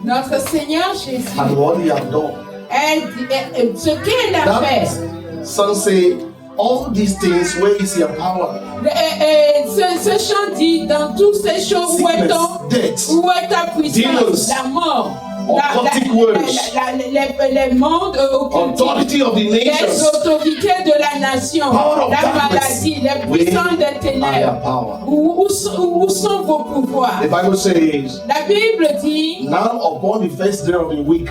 Notre Seigneur Jésus, and what he has done. ce qu'il a fait. Some say, all these things, where is your power? Ce chant dit, dans toutes ces choses, où est ta puissance, la mort, les mondes authority of the les nations, autorités de la nation, la maladie, les puissances des ténèbres. Où sont vos pouvoirs? The Bible says, La Bible dit, now upon the first day of the week,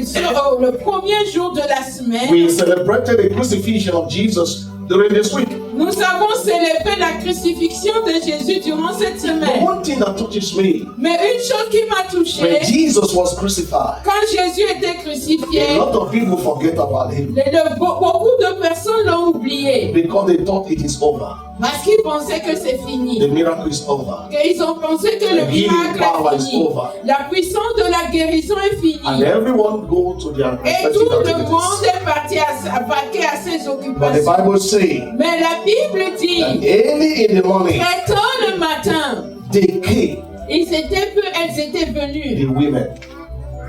sur le premier jour de la semaine, we celebrated the crucifixion of Jesus during this week. nous avons célébré la crucifixion de Jésus durant cette The semaine. one thing that touches me, Mais une chose qui m'a touché, when Jesus was crucified, quand Jésus était a crucifié, lot of people forget about him beaucoup de personnes l'ont oublié because they thought it is over. parce qu'ils pensaient que c'est fini. The miracle is over. Ils ont pensé que le miracle est fini. La puissance de la guérison est finie. And everyone go to their Et respective tout le activities. monde est parti à ses But the occupations. Bible says, Mais la Bible dit, and early in the morning, très tôt le matin, they came, elles étaient venues. the women,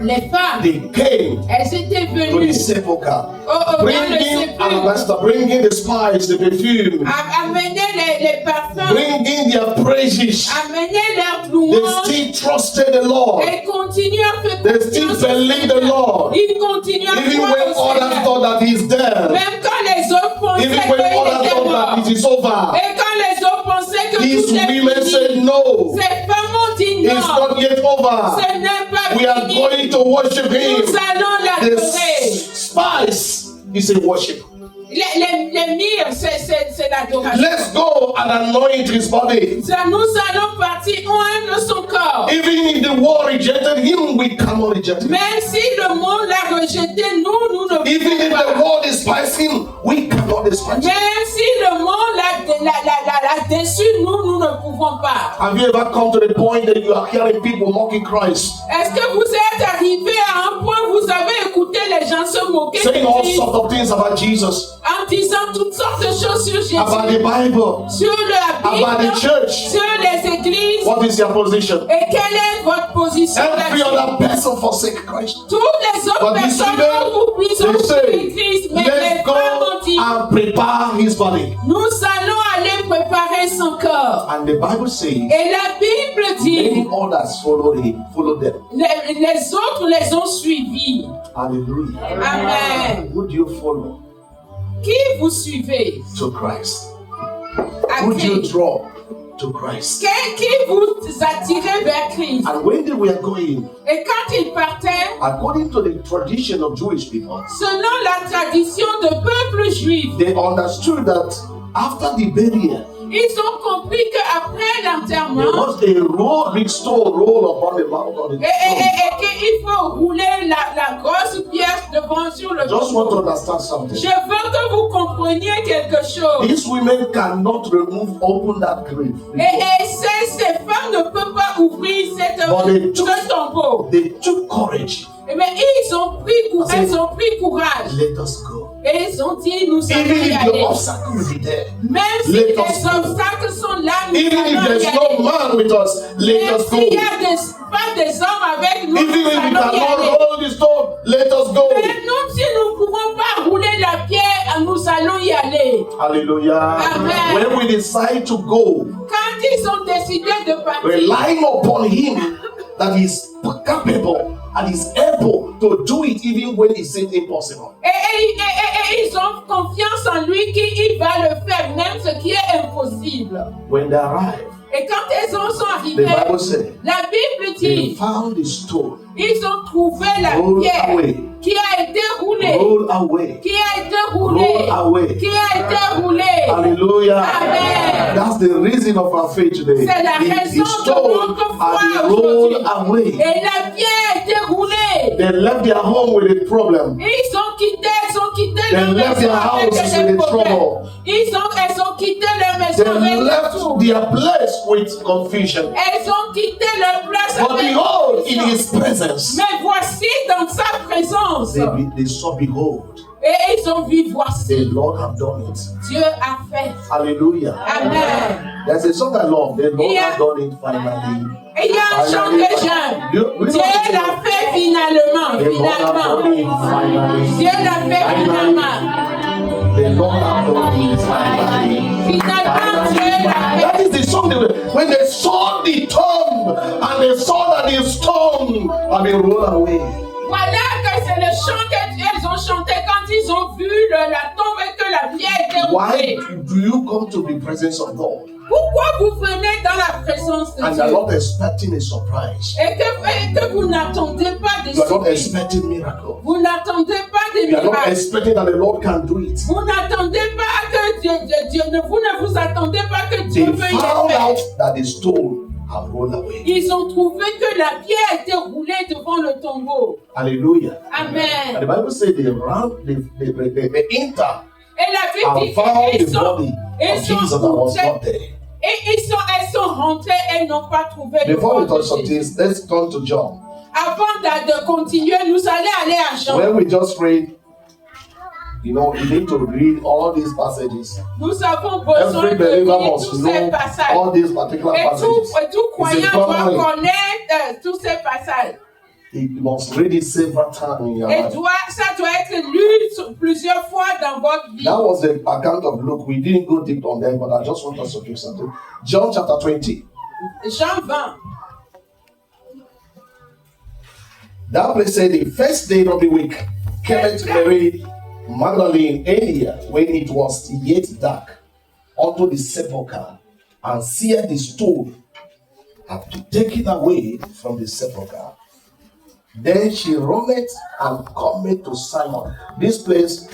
Les femmes, they came elles étaient to the venues. sepulchre, Dans le bringing sépulcre, alabaster, bringing the spice, the perfume, amener les parfums, bringing their praises. amener leurs They louanges. still trusted the Lord. Et continue à faire They still confiance au believe the Seigneur. Lord. Il continue à Even croire when au others Seigneur. thought that he's dead, Même quand les autres pensaient even qu'il when others était thought mort. that it is over, Et quand les autres pensaient que these tout est women said fini. no, Ces femmes ont dit it's non. not yet over. Ce n'est pas We are fini. going to worship Nous him. allons The l'adorer. spice is a worship. Les myrrhes, c'est l'adoration. Let's go and anoint his body. Nous allons partir oindre son corps. Even if the world rejected him, we cannot reject him. Même si le monde l'a rejeté, nous ne Even pouvons if pas. the world despised him, we cannot despise him. Même si le monde l'a déçu, nous ne pouvons pas. Have you ever come to the point that you are hearing people mocking Christ, Est-ce que vous êtes arrivé à un point où vous avez écouté les gens se moquer saying all de Christ sorts of things about Jesus, en disant toutes sortes de choses sur Jésus, about the Bible, sur la about the Bible, church? sur les églises? What is your position? Et quelle est votre position Every là-dessus? other person forsake Christ. Toutes les autres But these personnes women, ont oublié they say, Christ, mais les let's go femmes ont dit, and prepare his body. nous allons aller préparer son corps. And the Bible says, Et la Bible dit, many others followed them. les autres les ont suivis. Hallelujah. Amen. Who do you follow? Qui vous suivez? To Christ. À Who do you Christ. draw? To Christ. Qui vous attirez vers Christ? And when they were going, Et quand ils partaient, according to the tradition of Jewish people, selon la tradition de peuple juif, they understood that after the burial, ils ont compris qu'après l'enterrement, there was a big stone roll upon the mountain. et qu'il faut rouler la grosse pierre devant sur le Just want to tombeau. understand something. Je veux que vous compreniez quelque chose. These women cannot open that grave. Et ces femmes ne peuvent pas ouvrir ce tombeau. They took courage. Mais elles ont pris courage. Let us go. Et ils ont dit, nous allons Even y if the aller. obstacle will be there. Même si let les us go. obstacles sont là, nous Even if allons there's y no aller. man with us, let Même us go. s'il y a pas des hommes avec nous, Even nous if we allons y cannot aller. roll the stone, let us go. Mais nous, si nous ne pouvons pas rouler la pierre, nous allons y aller. Hallelujah. Amen. When we decide to go, Quand ils ont décidé de partir, relying upon him that is capable and is able to do it even when it seems impossible. et ils ont confiance en lui qu'il va le faire, même ce qui est impossible. When they arrived, Et quand ils en sont the arrivés, Bible said, la Bible they dit, found the stone, ils ont trouvé la roll pierre away, qui a été roulée, roll away, qui a été roulée, roll away. qui a été roulée. Hallelujah. Amen. That's the reason of our faith today. C'est la The raison de stone notre had foi been rolled aujourd'hui. away. Et la pierre a été roulée. They left their home with a problem. Ils ont quitté They leur left maison their avec houses des with problèmes. trouble. Elles ont quitté leur maison They avec des left troubles. their place with confusion. Elles ont quitté leur place But avec behold, in confusion. his presence, Mais voici dans sa présence. they saw, behold, Et ils ont vu, the voici, Lord have done it. Dieu a fait. Hallelujah. Amen. There's a song I love. The Lord Yeah. has done it finally. Et il y a un chant que j'aime. We Dieu know l'a finalement. Dieu l'a fait finalement. The Lord have done it finally. Finalement, Dieu l'a fait. That is the song. When they saw the tomb and they saw that the stone had been rolled away. Voilà que c'est le chant qu'elles ont chanté quand ils ont vu la tombe et que la pierre était roulée. Why do you come to the presence of God? Pourquoi vous venez dans la présence de And Dieu? you are not expecting a surprise. Et que vous n'attendez pas des You are not surprises. expecting miracle. Vous n'attendez pas des You are not miracles. expecting that the Lord can do it. Vous n'attendez pas que vous ne vous attendez pas que Dieu They veuille le found faire. out that the stone had rolled away. Ils ont trouvé que la pierre était roulée devant le tombeau. Hallelujah. And Amen. the Bible says they ran, they enter Et la Bible and dit found the qu'ils body of Jesus that was not there. Et elles sont rentrées et n'ont pas trouvé le Before we corps touch de on Jésus. this, let's turn to John. Avant de continuer, nous allons aller à Jean. When we just read, you need to read all these passages. Nous avons besoin Every de believer lire must tous ces know passages. all these particular Et passages. tout croyant doit common. connaître tous ces passages. He must read it several times in your Et life. ça doit être lu plusieurs fois dans votre vie. That was the account of Luke. We didn't go deep on that, but I just want us to do something. John chapter 20. Jean 20. That place said the first day of the week, came to Mary Magdalene earlier, when it was yet dark, unto the sepulchre, and seeth the stone had been taken away from the sepulchre. Then she runneth and cometh to Simon. This place,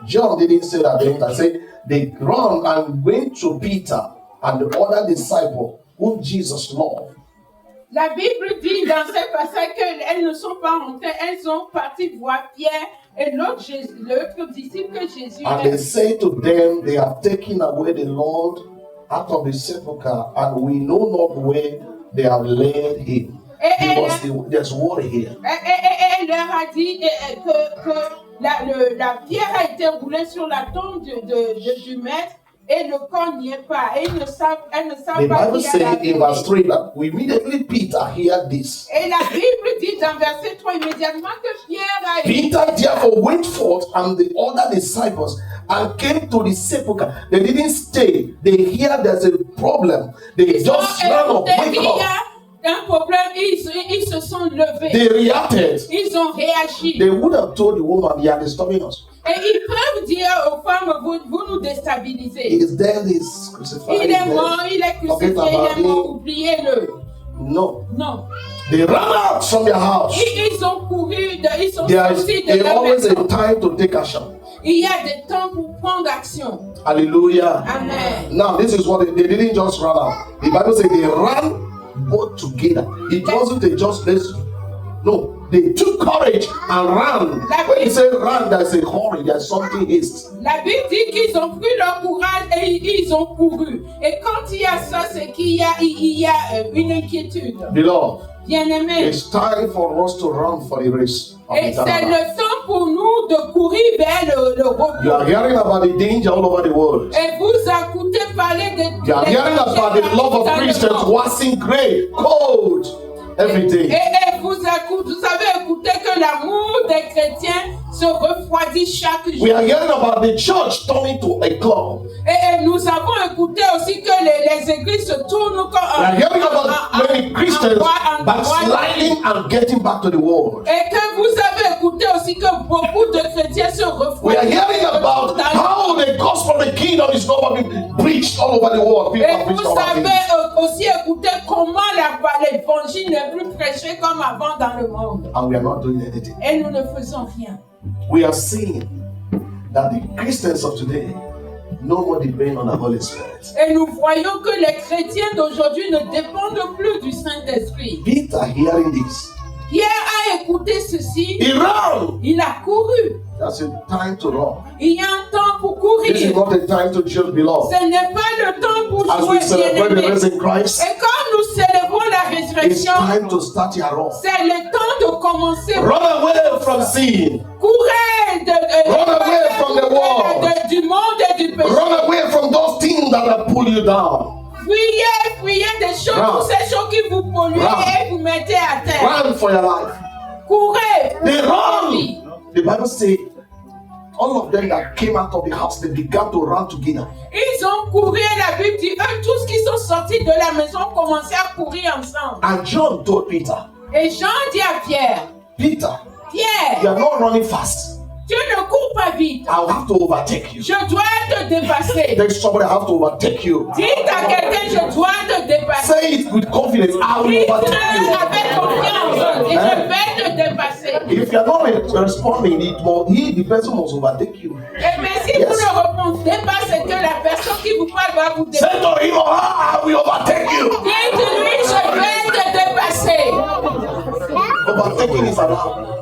John didn't say that. They said they run and went to Peter and the other disciple whom Jesus loved. La Bible dit dans ce passage qu'elles ne sont pas rentrées, elles sont parties voir Pierre et l'autre disciple que Jésus And they say to them, they have taken away the Lord out of the sepulchre, and we know not where they have laid him. Because there's water here. Elle leur a dit que la pierre a été roulée sur la tombe du maître et le corps n'y est pas. Et elles ne savent The pas Bible qui a says la in verse 3 that immediately Peter heard this. Et la Bible dit dans verset 3 immédiatement que Pierre a Peter therefore went forth and the other disciples and came to the sepulchre. They didn't stay. They hear there's a problem. They just ran up, wake up. Un problème, ils se sont levés. They reacted. Ils ont réagi. They would have told the woman, "You are disturbing us." Et ils peuvent dire aux femmes, vous nous déstabilisez. Is there this crucified? Il est mort, il est crucifié, il est mort, oubliez-le. No. Non. They ran out from their house. Ils ont couru, ils sont There is sortis de leur always a maison. time to take action. Il y a des temps pour prendre action. Hallelujah. Amen. Now, this is what they didn't just run out. The Bible says they ran both together. It wasn't a just let's. No, they took courage and ran. When you say run, there's a hurry, there's something haste. La Bible dit qu'ils ont pris leur courage et ils ont couru. Et quand il y a ça, c'est qu'il y a une inquiétude. Beloved, Bien-aimés. it's time for us to run for the race of Et c'est eternal life. le temps pour nous de courir vers le repos. You are hearing about the danger all over the world. Et vous écoutez parler de You are hearing about the love of Christians waxing gray, cold, every day. Et vous avez écouté que l'amour des chrétiens se refroidit chaque jour. We are hearing about the church turning to a club. Et nous avons écouté aussi que les églises se tournent comme We are hearing about many Christians backsliding and getting back to the world. Et que vous avez écouté aussi que beaucoup de chrétiens se refroidissent. We are hearing about how the gospel of the kingdom is not being preached all over the world. People are Et vous preached all over the world. avez aussi écouté comment l'évangile n'est plus prêché comme avant dans le monde. And we are not doing anything. Et nous ne faisons rien. We are seeing that the Christians of today no more depend on the Holy Spirit. Et nous voyons que les chrétiens d'aujourd'hui ne dépendent plus du Saint-Esprit. Peter hearing this, Pierre a écouté ceci, he ran. il a couru. That's a time to run. Il y a un temps pour This is courir. not a time to chill, beloved. Ce n'est pas le temps pour As jouer, we celebrate the bien-aimés. risen Christ, Et quand nous célébrons la it's résurrection, time to start your run. c'est le temps de commencer. Run away from sin. Courez Run away from the world. du monde et du péché. Run away from those things that have pulled you down. Fuyez des choses, Run. toutes ces choses qui vous polluent Run. et vous mettez à terre. Run for your life. Courez. They run. The Bible says, all of them that came out of the house, they began to run together. Ils ont couru et la Bible dit, eux tous qui sont sortis de la maison ont commencé à courir ensemble. And John told Peter, Et Jean dit à Pierre, Peter, Pierre, you are not running fast. tu ne cours pas vite. I'll have to overtake you. Je dois te dépasser. Then somebody have to overtake you. Dites à quelqu'un, je dois te dépasser. Say it with confidence. I will Dites-le overtake you. avec confiance et je vais te dépasser. If you are not responding, the person must overtake you. Et mais si vous ne répondez pas, c'est que la personne qui vous parle va vous dépasser. Say to him or her, I will overtake you. Dites-lui, je vais te dépasser. Overtaking is allowed.